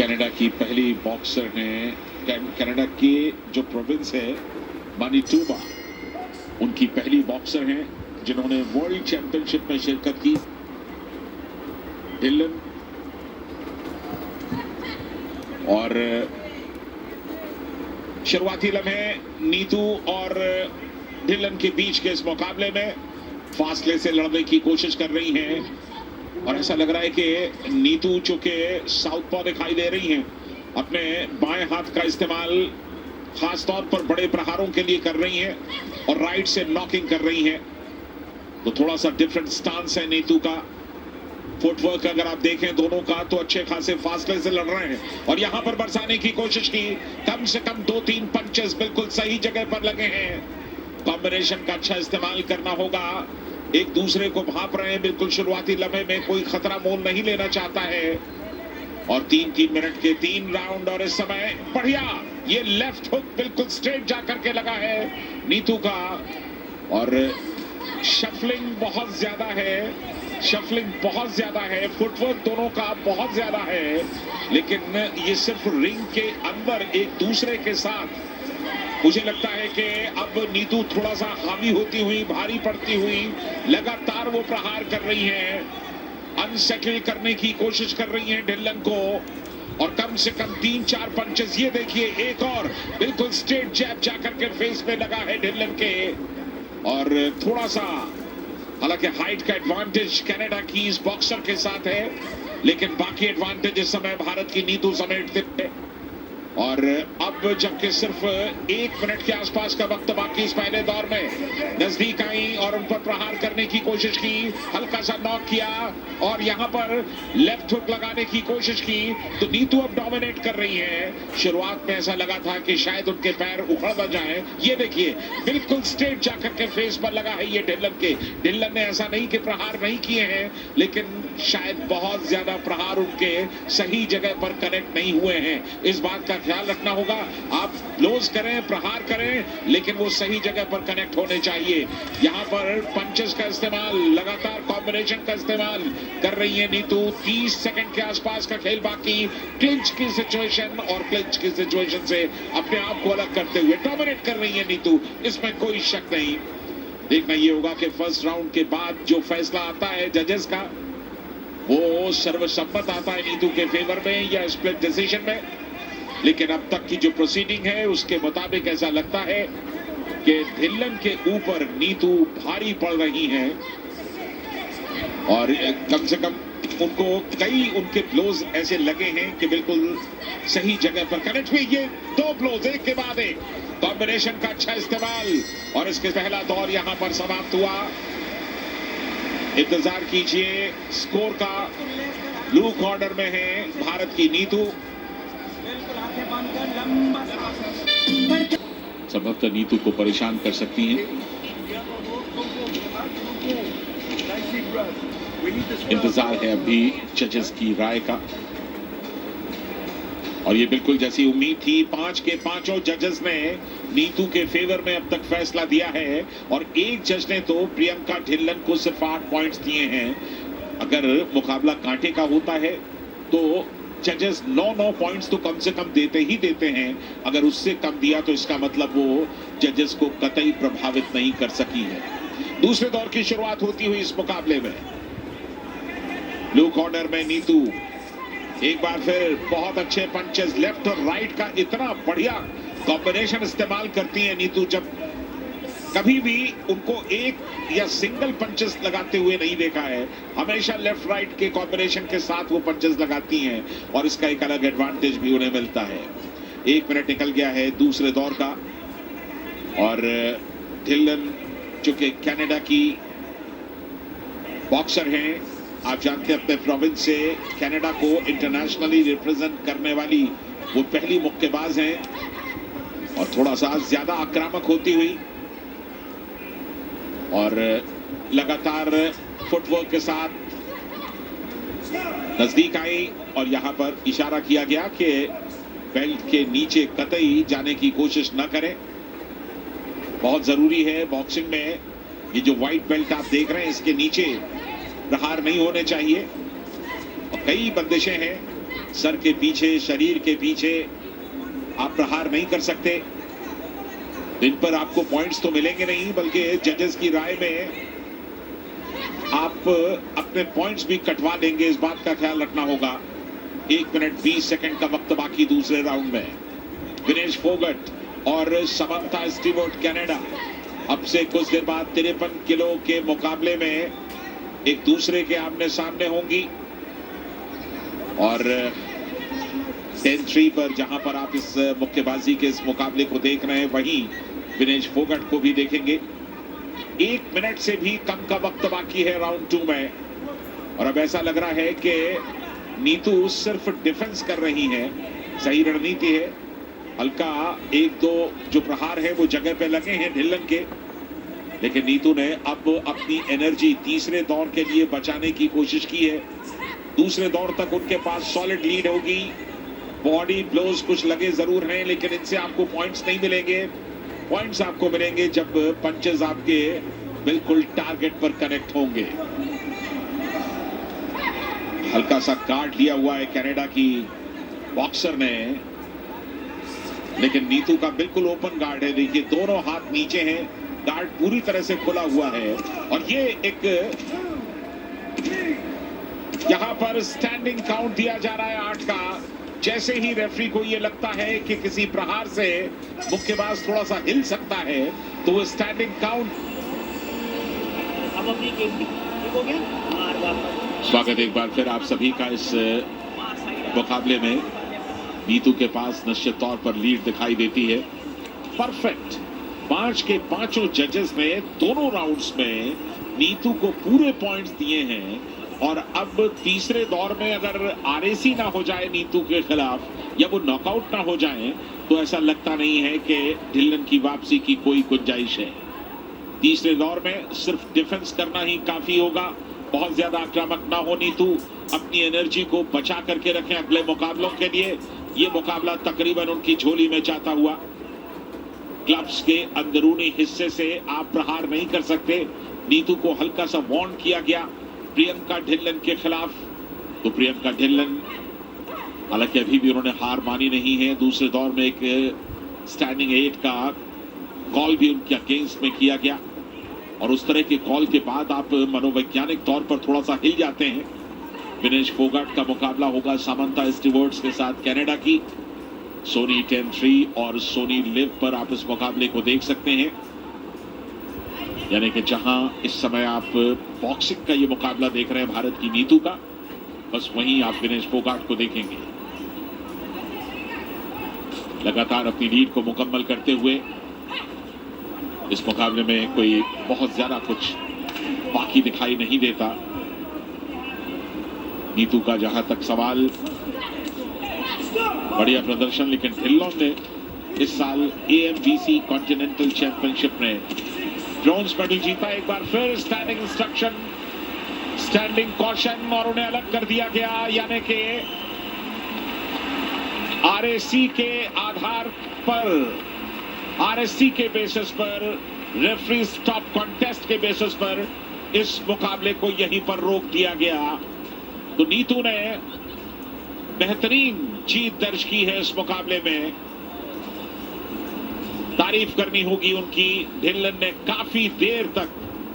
Canada की पहली boxer हैं। कनाडा के जो प्रोविंस है मैनिटोबा, उनकी पहली बॉक्सर हैं जिन्होंने वर्ल्ड चैंपियनशिप में शिरकत की। डिलन और शुरुआती लम्हे नीतू और डिलन के बीच के इस मुकाबले में फासले से लड़ने की कोशिश कर रही हैं और ऐसा लग रहा है कि नीतू चूंकि साउथ पॉ दिखाई दे रही हैं, अपने बाएं हाथ का इस्तेमाल खास तौर पर बड़े प्रहारों के लिए कर रही हैं और राइट से नॉकिंग कर रही हैं, तो थोड़ा सा डिफरेंट स्टांस है नीतू का। फुटवर्क अगर आप देखें दोनों का तो अच्छे खासे फासले से लड़ रहे हैं और यहां पर बरसाने की कोशिश की, कम से कम 2-3 पंचेस बिल्कुल सही जगह पर लगे हैं। कॉम्बिनेशन का अच्छा इस्तेमाल करना होगा। एक दूसरे को भाप रहे हैं, बिल्कुल शुरुआती लम्हे में कोई खतरा मोल नहीं लेना चाहता है। और 3-3 मिनट के 3 राउंड और इस समय बढ़िया ये लेफ्ट हुक बिल्कुल स्ट्रेट जाकर के लगा है नीतू का। और शफलिंग बहुत ज्यादा है, फुटवर्क दोनों का बहुत ज्यादा है, लेकिन ये सिर्फ रिंग के अंदर एक दूसरे के साथ मुझे लगता है कि अब नीतू थोड़ा सा हावी होती हुई, भारी पड़ती हुई लगातार वो प्रहार कर रही हैं, अनसेटल करने की कोशिश कर रही हैं डिलन को। और कम से कम 3-4 पंचेस, ये देखिए एक और बिल्कुल स्ट्रेट जैब जाकर के फेस पे लगा है डिलन के। और थोड़ा सा हालांकि हाइट का एडवांटेज कनाडा की इस बॉक्सर के साथ है, लेकिन बाकी एडवांटेज इस समय भारत की नीतू समेटते हैं। और अब जबकि सिर्फ 1 मिनट के आसपास का वक्त बाकी इस पहले दौर में, नजदीक आई और उन पर प्रहार करने की कोशिश की, हल्का सा नॉक किया और यहां पर लेफ्ट हुक लगाने की कोशिश की, तो नीतू अब डोमिनेट कर रही है। शुरुआत में ऐसा लगा था कि शायद उनके पैर उखड़ न जाए। ये देखिए बिल्कुल स्ट्रेट जाकर के फेस पर लगा है ये डिलन के। डिलन ने ऐसा नहीं कि प्रहार नहीं किए हैं, लेकिन शायद बहुत ज्यादा प्रहार उनके सही जगह पर कनेक्ट नहीं हुए हैं। इस बात का ख्याल रखना होगा। आप ब्लोज करें, प्रहार करें, लेकिन वो सही जगह पर कनेक्ट होने चाहिए। यहां पर पंचेस का इस्तेमाल, लगातार कॉम्बिनेशन का इस्तेमाल कर रही है नीतू। 30 सेकंड के आसपास का खेल बाकी। क्लिंच की सिचुएशन और क्लिंच की सिचुएशन से अपने आप को अलग करते हुए डोमिनेट कर रही है नीतू, इसमें कोई शक नहीं। देखना ये होगा कि फर्स्ट राउंड के बाद जो फैसला आता है जजेस का, वो सर्वसम्मत आता है नीतू के फेवर में या स्प्लिट डिसीजन में। लेकिन अब तक की जो प्रोसीडिंग है उसके मुताबिक ऐसा लगता है कि डिलन के ऊपर नीतू भारी पड़ रही हैं और कम से कम कई उनके ब्लोज ऐसे लगे हैं कि बिल्कुल सही जगह पर कनेक्ट हुई। ये 2 ब्लोज एक के बाद एक, कॉम्बिनेशन का अच्छा इस्तेमाल और इसके पहला दौर यहां पर समाप्त हुआ। इंतजार कीजिए स्कोर का। ब्लू कॉर्नर में है भारत की नीतू। संभवतः नीतू को परेशान कर सकती हैं। इंतजार है अभी जजेस की राय का और ये बिल्कुल जैसी उम्मीद थी, 5 के 5 जजेस ने नीतू के फेवर में अब तक फैसला दिया है और एक जज ने तो प्रियंका ढिल्लन को सिर्फ 8 पॉइंट्स दिए हैं। अगर मुकाबला कांटे का होता है तो जजेस 9 पॉइंट्स तो कम से कम देते ही देते हैं। अगर उससे कम दिया तो इसका मतलब वो जजेस को कतई प्रभावित नहीं कर सकी है। दूसरे दौर की शुरुआत होती हुई इस मुकाबले में ब्लू कॉर्नर में नीतू एक बार फिर बहुत अच्छे पंचेस लेफ्ट और राइट का इतना बढ़िया कॉम्बिनेशन इस्तेमाल करती है नीतू। जब कभी भी उनको एक या सिंगल पंचेस लगाते हुए नहीं देखा है, हमेशा लेफ्ट राइट के कॉम्बिनेशन के साथ वो पंचेस लगाती हैं और इसका एक अलग एडवांटेज भी उन्हें मिलता है। 1 मिनट निकल गया है दूसरे दौर का और डिलन चूंकि कनाडा की बॉक्सर हैं, आप जानते हैं अपने प्रोविंस से कनाडा को इंटरनेशनली रिप्रेजेंट करने वाली वो पहली मुक्केबाज हैं और थोड़ा सा ज्यादा आक्रामक होती हुई और लगातार फुटवर्क के साथ नजदीक आई और यहां पर इशारा किया गया कि बेल्ट के नीचे कतई जाने की कोशिश न करें। बहुत जरूरी है बॉक्सिंग में, ये जो व्हाइट बेल्ट आप देख रहे हैं इसके नीचे प्रहार नहीं होने चाहिए और कई बंदिशें हैं। सर के पीछे, शरीर के पीछे आप प्रहार नहीं कर सकते। इन पर आपको पॉइंट्स तो मिलेंगे नहीं, बल्कि जजेस की राय में आप अपने पॉइंट्स भी कटवा देंगे, इस बात का ख्याल रखना होगा। 1 मिनट 20 सेकंड का वक्त बाकी दूसरे राउंड में। विनेश फोगट और समंथा स्टीवर्ट कनाडा अब से कुछ देर बाद 53 किलो के मुकाबले में एक दूसरे के आमने सामने होंगी। और 10-3 पर जहां पर आप इस मुक्केबाजी के इस मुकाबले को देख रहे हैं, वहीं विनेश फोगट को भी देखेंगे। 1 मिनट से भी कम का वक्त बाकी है राउंड 2 में। और अब ऐसा लग रहा है कि नीतू सिर्फ डिफेंस कर रही है। सही रणनीति है। हल्का 1-2 जो प्रहार है वो जगह पे लगे हैं ढिल्लन के, लेकिन नीतू ने अब अपनी एनर्जी तीसरे दौर के लिए बचाने की कोशिश की है। दूसरे दौर तक उनके पास सॉलिड लीड होगी। बॉडी ब्लोज कुछ लगे जरूर हैं, लेकिन इनसे आपको पॉइंट्स नहीं मिलेंगे। पॉइंट्स आपको मिलेंगे जब पंचेस आपके बिल्कुल टारगेट पर कनेक्ट होंगे। हल्का सा गार्ड लिया हुआ है कनाडा की बॉक्सर ने, लेकिन नीतू का बिल्कुल ओपन गार्ड है। देखिए दोनों हाथ नीचे हैं, गार्ड पूरी तरह से खुला हुआ है। और ये एक यहां पर स्टैंडिंग काउंट दिया जा रहा है 8 का। जैसे ही रेफरी को ये लगता है कि किसी प्रहार से मुक्केबाज थोड़ा सा हिल सकता है, तो वो स्टैंडिंग काउंट। स्वागत एक बार फिर आप सभी का इस मुकाबले में। नीतू के पास निश्चित तौर पर लीड दिखाई देती है। परफेक्ट 5 के 5 जजेस ने दोनों राउंड्स में नीतू को पूरे पॉइंट्स दिए हैं। और अब तीसरे दौर में अगर आरएसी ना हो जाए नीतू के खिलाफ, या वो नॉकआउट ना हो जाए, तो ऐसा लगता नहीं है कि ढिल्लन की वापसी की कोई गुंजाइश है। तीसरे दौर में सिर्फ डिफेंस करना ही काफी होगा। बहुत ज्यादा आक्रामक ना हो नीतू, अपनी एनर्जी को बचा करके रखें अगले मुकाबलों के लिए। ये मुकाबला तकरीबन उनकी झोली में जाता हुआ। क्लब्स के अंदरूनी हिस्से से आप प्रहार नहीं कर सकते। नीतू को हल्का सा वार्न किया गया प्रियंका ढिल्लन के खिलाफ। तो प्रियंका ढिल्लन, हालांकि अभी भी उन्होंने हार मानी नहीं है। दूसरे दौर में एक स्टैंडिंग 8 का कॉल भी उनके अगेंस्ट में किया गया, और उस तरह के कॉल के बाद आप मनोवैज्ञानिक तौर पर थोड़ा सा हिल जाते हैं। विनेश फोगाट का मुकाबला होगा समंथा स्टीवर्ट्स के साथ कनाडा की। सोनी 10-3 और सोनी लिव पर आप इस मुकाबले को देख सकते हैं। यानी कि जहां इस समय आप बॉक्सिंग का ये मुकाबला देख रहे हैं भारत की नीतू का, बस वहीं आप विनेश फोगाट को देखेंगे लगातार अपनी लीड को मुकम्मल करते हुए। इस मुकाबले में कोई बहुत ज्यादा कुछ बाकी दिखाई नहीं देता। नीतू का जहां तक सवाल, बढ़िया प्रदर्शन, लेकिन ढिल्लों ने इस साल AMBC कॉन्टिनेंटल चैंपियनशिप में ब्रॉन्ज मेडल जीता। एक बार फिर स्टैंडिंग इंस्ट्रक्शन, स्टैंडिंग कॉशन, और उन्हें अलग कर दिया गया। यानी कि RAC के आधार पर, RSC के बेसिस पर, रेफरी स्टॉप कॉन्टेस्ट के बेसिस पर इस मुकाबले को यहीं पर रोक दिया गया। तो नीतू ने बेहतरीन जीत दर्ज की है इस मुकाबले में। तारीफ करनी होगी उनकी। ढिल्लन ने काफी देर तक